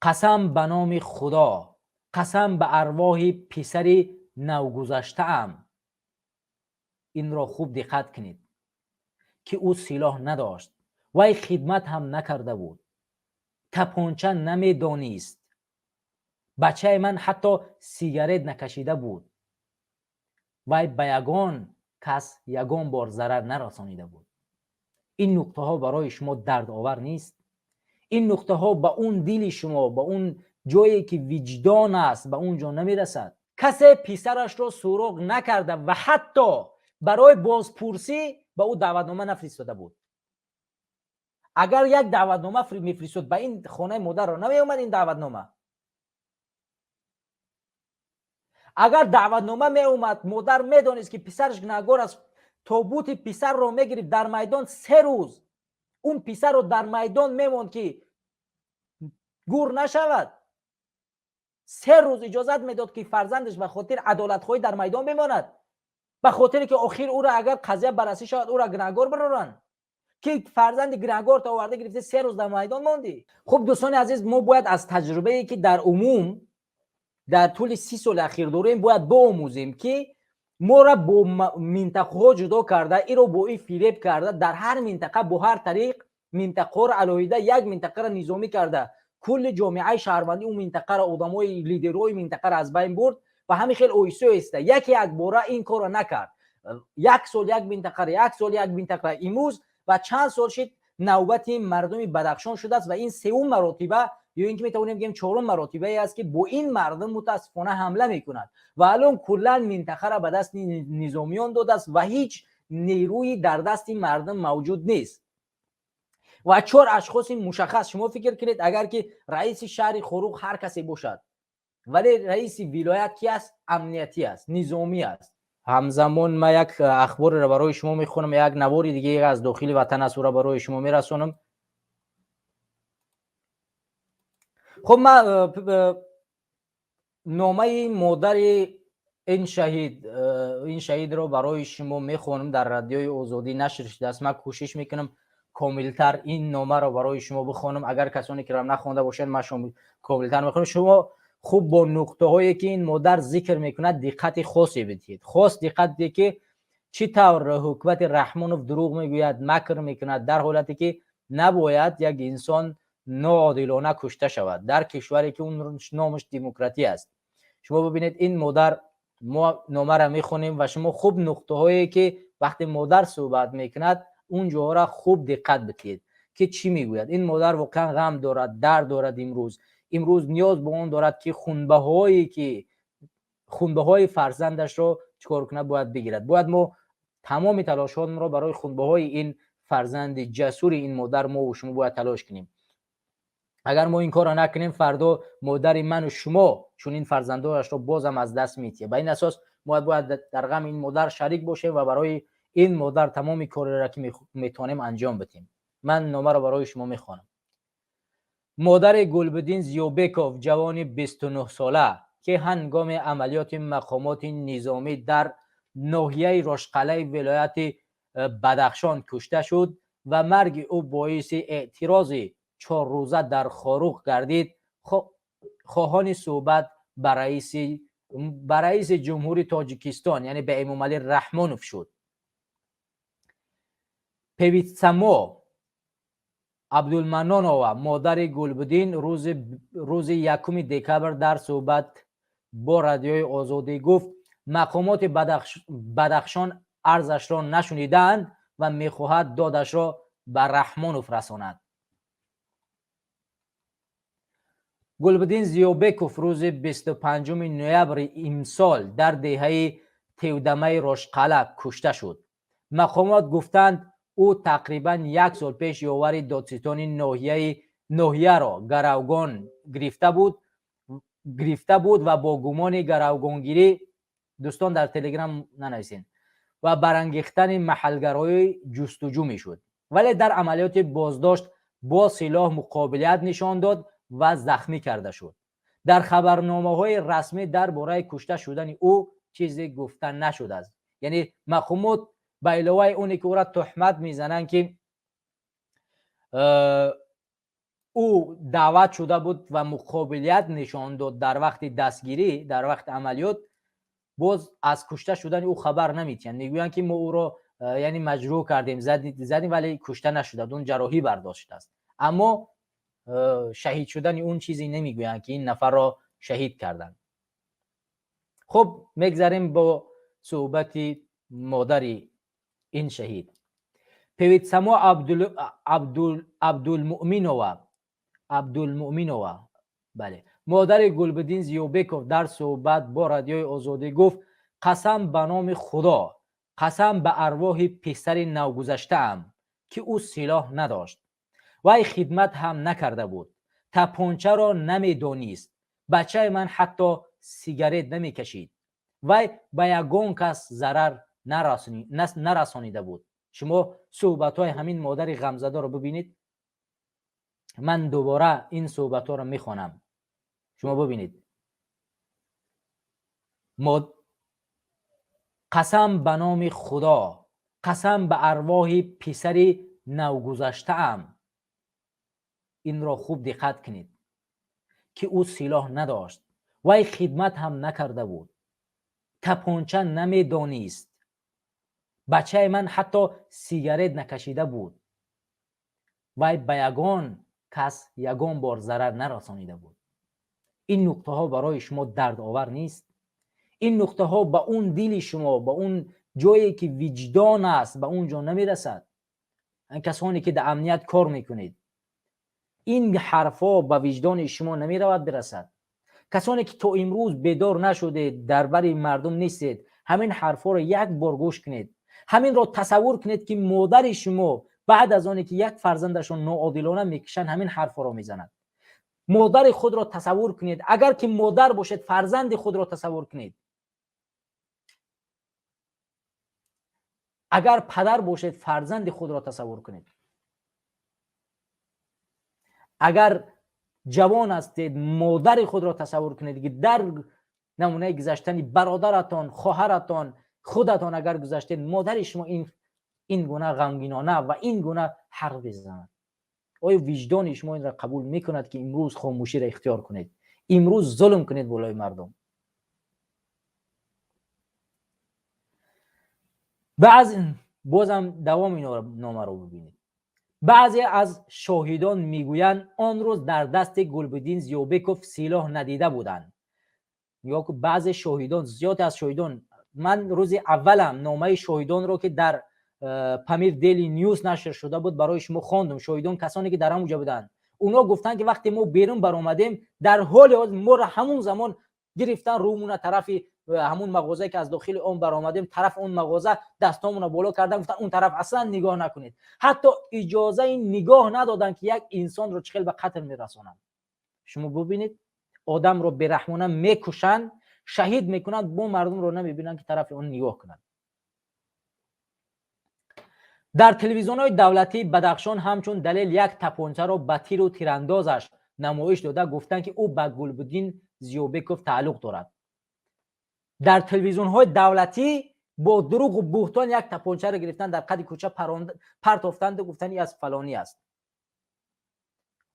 قسم به نام خدا، قسم به ارواح پسر نوگذشته ام. این را خوب دقت کنید که او سلاح نداشت، وی خدمت هم نکرده بود، تپانچه نمیدانست. بچه من حتی سیگارت نکشیده بود. وی به یگان کس یگان بار ضرر نرسانیده بود. این نقطه ها برای شما درد آور نیست؟ این نقطه ها به اون دل شما، به اون جایی که وجدان است، به اونجا نمیرسد؟ کسی پسرش را سراغ نکرده و حتی برای بازپرسی به او دعوتنامه نفرستاده بود. اگر یک دعوتنامه میفرستاد به این خانه مادر را نمی اومد این دعوتنامه. اگر دعوتنامه می اومد، مادر میدانست که پسرش گناهکار است، تابوت پسر را میگرفت در میدان 3 روز اون پسر رو در میدان میموند که گور نشود. 3 روز اجازت میداد که فرزندش به خاطر عدالت‌خواهی در میدان بماند، به خاطر که آخر او را اگر قضیه بررسی شود او را گناهکار برارن، که فرزند گناهکار تا آورده گرفته 3 روز در میدان ماندی. خب دوستان عزیز، ما باید از تجربه‌ای که در عموم در طول 30 سال اخیر داریم باید بآموزیم که ما را با منطقه ها جدا کرده، این رو با این فریب کرده، در هر منطقه با هر طریق منطقه را علاوه یک منطقه را نظامی کرده، کل جامعه شهروندی اون منطقه را، آدمای لیدرهای منطقه را از بین برد و همین خیلی اویسو است. یک باره این کار را نکرد. 1 سال یک منطقه را، 1 سال یک منطقه را، امروز و چند سال شد نوبت مردم بدخشان شده است و این 3م مرتبه یا اینکه میتونیم بگیم 4م مرتبه است که با این مردم متاسفانه حمله میکنند و الان کلا منطقه را به دست نظامیان داده است و هیچ نیروی در دست این مردم موجود نیست و 4 اشخاص مشخص. شما فکر کنید اگر که رئیس شهر خروق هر کسی باشد، ولی رئیس ولایت کی است؟ امنیتی است، نظامی است. همزمان من یک اخبار را برای شما میخونم، یک نواری دیگه از داخل وطن است را برای شما میرسونم. خب من نامه مادر این شهید رو برای شما میخونم، در رادیوی آزادی نشر شده است. من کوشش میکنم کاملتر این نامه رو برای شما بخونم. اگر کسانی که را نخونده باشند من شما کاملتر میخونم. شما خوب با نقطه هایی که این مادر ذکر میکند دقت خاصی بدید. خاص دقت بدید که چی طور حکومت رحمانوف دروغ میگوید، مکر میکند، در حالتی که نباید یک انسان ناعادلانه کشته شود در کشوری که اون نامش دموکراسی است. شما ببینید این مادر، ما نامه را میخونیم و شما خوب نقطه هایی که وقتی مادر صحبت میکند اونجا را خوب دقت بدید که چی میگوید. این مادر واقعا غم دارد، درد دارد. امروز نیاز به اون دارد که خونبه های فرزندش رو چکار کنه باید بگیرد. باید ما تمام تلاشات را برای خونبه های این فرزند جسور این مادر ما و شما باید تلاش کنیم. اگر ما این کار را نکنیم فردا مادر من و شما چون این فرزندانش رو بازم از دست میتیم. به این اساس ما باید در غم این مادر شریک باشیم و برای این مادر تمام کاری را که میتونیم انجام بدیم. من نامه را برای شما میخوانم. مادر گلبدین زیوبکوف، جوان 29 ساله که هنگام عملیات مقامات نظامی در ناحیه رشقله ولایت بدخشان کشته شد و مرگ او باعث اعتراض 4 روزه در خاروق گردید، خواهان صحبت به رئیس جمهوری تاجیکستان یعنی به امامعلی رحمانوف شد. پیویتسمو عبدالمنانова مادر گلبدین روز 1 دکبر در صحبت با رادیوی آزادی گفت مقامات بدخشان عرضش را نشنیدند و میخواهد دادش را به رحمانوف رساند. گلبدین زیوبکوف روز 25 نوامبر امسال در دهه تودمه رشقله کشته شد. مقامات گفتند او تقریبا 1 سال پیش یاور دادستان ناحیه را گروگان گرفته بود و با گمان گروگانگیری، دوستان در تلگرام ننویسین، و برانگیختن محلگرایی جستجو می شد، ولی در عملیات بازداشت با سلاح مقابلیت نشان داد و زخمی کرده شد. در خبرنامه های رسمی درباره کشته شدن او چیزی گفته نشده است. یعنی مقامات به علاوه اونی که او را تهمت میزنن که او دعوت شده بود و مقابلیت نشان داد در وقت دستگیری، در وقت عملیات، باز از کشته شدن او خبر نمیتین. میگویند که ما او را یعنی مجروح کردیم، زدیم ولی کشته نشده، اون جراحی برداشته است. اما شهید شدن اون چیزی نمیگویند که این نفر را شهید کردند. خب میگذاریم با صحبت مادر این شهید. پیویتسما عبدالمؤمنووا، بله، مادر گلبدین زیوبکوف در صحبت با رادیوی آزادی گفت قسم به نام خدا، قسم به ارواح پسر نوگذشته ام که او سلاح نداشت، وی خدمت هم نکرده بود، تپانچه را نمیدانست، بچه من حتی سیگارت نمیکشید، وی به یگان کس ضرر نرسانیده بود. شما صحبت های همین مادر غمزده رو ببینید. من دوباره این صحبت ها رو میخوانم، شما ببینید. قسم به نام خدا، قسم به ارواح پسر نوگذشته ام. این را خوب دقت کنید که او سلاح نداشت، وی خدمت هم نکرده بود، تپانچه نمیدانست، بچه من حتی سیگارت نکشیده بود، وی به یگان کس یگان بار ضرر نرسانیده بود. این نقطه ها برای شما درد آور نیست؟ این نقطه ها به اون دل شما، به اون جایی که وجدان است، به اونجا نمیرسد؟ این کسانی که در امنیت کار میکنید، این حرفا به وجدان شما نمیرود برسد؟ کسانی که تا امروز بیدار نشده درباره مردم نیستید، همین حرفا رو یک بار گوش کنید. همین رو تصور کنید که مادر شما بعد از آنی که یک فرزندشون ناعادلانه میکشن همین حرفا رو میزنند. مادر خود را تصور کنید. اگر که مادر باشید، فرزند خود را تصور کنید. اگر پدر باشید، فرزند خود را تصور کنید. اگر جوان هستید، مادر خود را تصور کنید که در نمونه گذشتن برادرتان، خواهرتان، خودتان اگر گذشتید، مادر شما این گونه غمگینانه و این گونه حرف بزند. آیا وجدان شما این را قبول میکند که امروز خاموشی را اختیار کنید، امروز ظلم کنید بالای مردم؟ بازم دوام این نامه رو ببینید. بعضی از شاهدان میگویند آن روز در دست گلبدین زیوبکوف سلاح ندیده بودند. یا که بعضی شاهدان، زیاد از شاهدان، من روز اولم نامه شاهدان رو که در پامیر دیلی نیوز نشر شده بود برای شما خواندم. شاهدان کسانی که در همونجا بودند، اونا گفتن که وقتی ما بیرون برآمدیم در حال ما را همون زمان گرفتن رومون طرف همون مغازه که از داخل اون برآمدیم، طرف اون مغازه دستامون رو بالا کردن، گفتن اون طرف اصلا نگاه نکنید. حتی اجازه این نگاه ندادن که یک انسان رو چخیل به قتل میرسونن. شما ببینید، آدم رو بی‌رحمانه میکشن، شهید میکنند، با مردم رو نمیبینن که طرف اون نگاه کنند. در تلویزیون های دولتی بدخشان همچون دلیل یک تپانچه را به تیر و تیراندازش نمایش داده، گفتن که او به گلبدین زیوبکوف تعلق دارد. در تلویزیون های دولتی با دروغ و بهتان یک تپانچه را گرفتن، در قد کوچه پرتافتند و گفتن از فلانی است.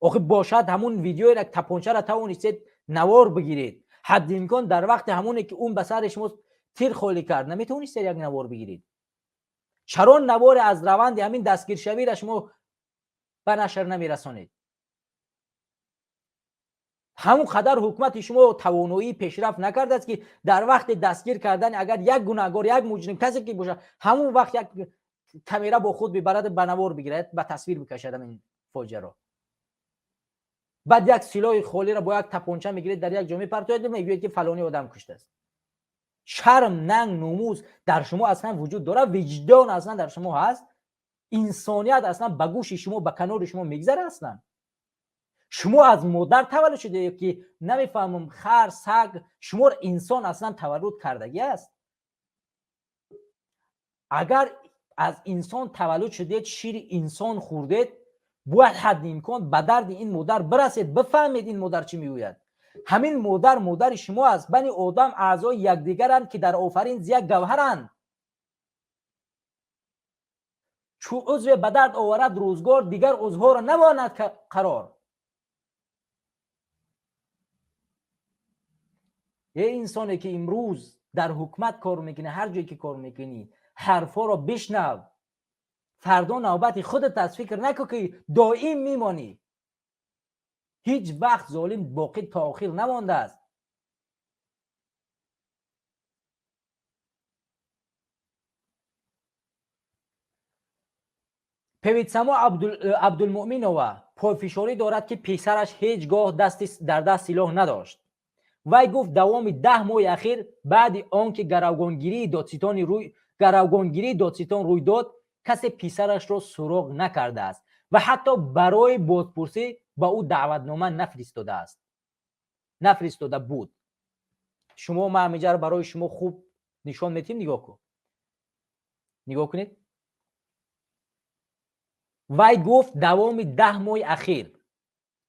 آخه باشد همون ویدیو یک تپانچه را توانستید نوار بگیرید، حد امکان در وقت همونی که اون به سر شما تیر خالی کرد نمیتونستید یک نوار بگیرید؟ چرا نوار از روند همین دستگیر شوی را شما به نشر نمیرسانید؟ همون قدر حکومت شما توانایی پیشرفت نکرده است که در وقت دستگیر کردن اگر یک گناهکار، یک مجرم، کسی که باشه، همون وقت یک کامera با خود ببرد، به نوار بگیرد، به تصویر بکشد این فاجعه را. بعد یک سلاح خالی را با یک تپانچه میگیرید، در یک جامعه پرتاید میگوید که فلانی آدم کشته است. شرم، ننگ، ناموس در شما اصلا وجود داره؟ وجدان اصلا در شما هست؟ انسانیت اصلا به گوش شما، به کنار شما میگذره؟ اصلا شما از مادر تولد شده که نمیفهمم خر، سگ، شما انسان اصلا تولد کردگی است؟ اگر از انسان تولد شدید، شیر انسان خوردید، باید حد امکان به درد این مادر برسید، بفهمید این مادر چی میگوید. همین مادر شما است. بنی آدم اعضای یکدیگرند که در آفرین یک گوهرند. چون عضو به درد آورد روزگار، دیگر عضوها را نماند قرار. یه انسانی که امروز در حکومت کار میکنه، هر جایی که کار میکنی حرفا رو بشنو، فردا نوبت خودت از فکر نکن که دائم میمانی. هیچ وقت ظالم باقی تا آخر نمانده است. پیویتسامو عبدالمؤمنووا پافشاری دارد که پسرش هیچگاه در دست سلاح نداشت. وی گفت دوام 10 ماه اخیر بعد آنکه گروگانگیری دادستان روی داد، کسی پسرش را سراغ نکرده است و حتی برای بازپرسی به او دعوتنامه نفرستاده بود. شما ما همینجا رو برای شما خوب نشان میتیم. نگاه کنید. وی گفت دوام 10 ماه اخیر،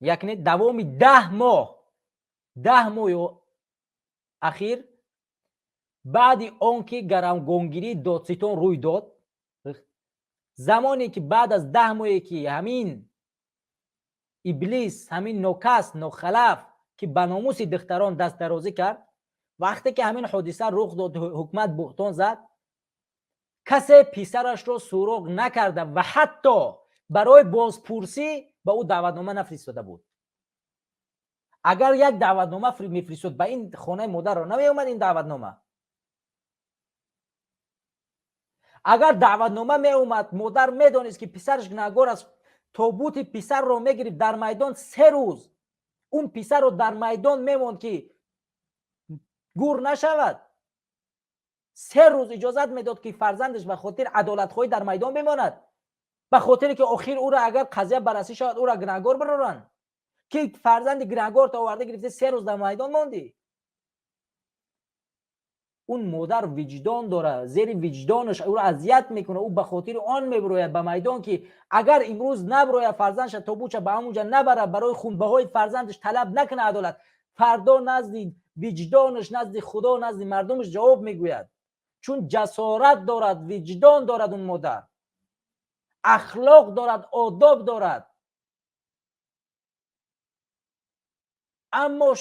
یعنی دوام 10 ماه اخیر بعد آنکه گروگانگیری دادستان روی داد، زمانی که بعد از 10 ماهی که همین ابلیس، همین نوکس نوخلف که به ناموس دختران دست درازی کرد، وقتی که همین حادثه رخ داد، حکومت بهتان زد، کسی پسرش را سراغ نکرده و حتی برای بازپرسی به او دعوتنامه نفرستاده بود. اگر یک دعوتنامه میفرستاد به این خانه مادر را نمی اومد این دعوتنامه. اگر دعوتنامه می اومد، مادر میدانست که پسرش گناهکار است، تابوت پسر را میگرفت در میدان 3 روز اون پسر رو در میدان میموند که گور نشود. 3 روز اجازت میداد که فرزندش به خاطر عدالت خواهی در میدان بماند، به خاطر که آخر او را اگر قضیه بررسی شود او را گناهکار برارن. که فرزند گناهکار تا آورده گرفته 3 روز در میدان ماندی. اون مادر وجدان داره، زیر وجدانش او را اذیت میکنه، او به خاطر آن میبروید به میدان که اگر امروز نبروید فرزندش تابوتش به همونجا نبره، برای خونبهای فرزندش طلب نکنه عدالت، فردا نزد وجدانش، نزد خدا، نزد مردمش جواب میگوید. چون جسارت دارد، وجدان دارد، اون مادر اخلاق دارد، آداب دارد. اما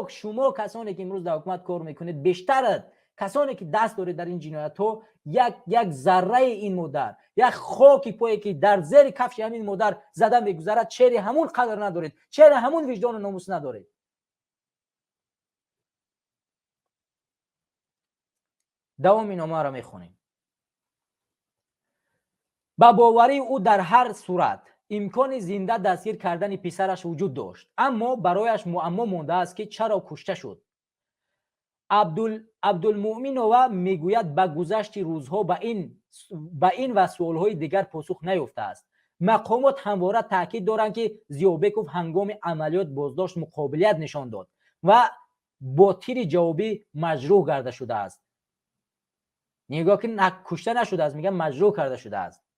شما کسانی که امروز در حکومت کار میکنید، بیشتر کسانی که دست دارید در این جنایت ها، یک ذره این مادر، یک خاکی پایی که در زیر کفش همین مادر زده میگذرد، چهره همون قدر ندارید، چهره همون وجدان و ناموس ندارید. دوام نامه را میخونیم. با باوری او در هر صورت امکان زنده دستگیر کردن پسرش وجود داشت، اما برایش معما مانده است که چرا کشته شد. عبدالمؤمنووا میگوید با گذشت روزها به این و سوالهای دیگر پاسخ نیافته است. مقامات همواره تاکید دارند که زیابکوف هنگام عملیات بازداشت مقابلیت نشان داد و با تیر جوابی مجروح کرده شده است. نگاه که کشته نشده است، میگن مجروح کرده شده است.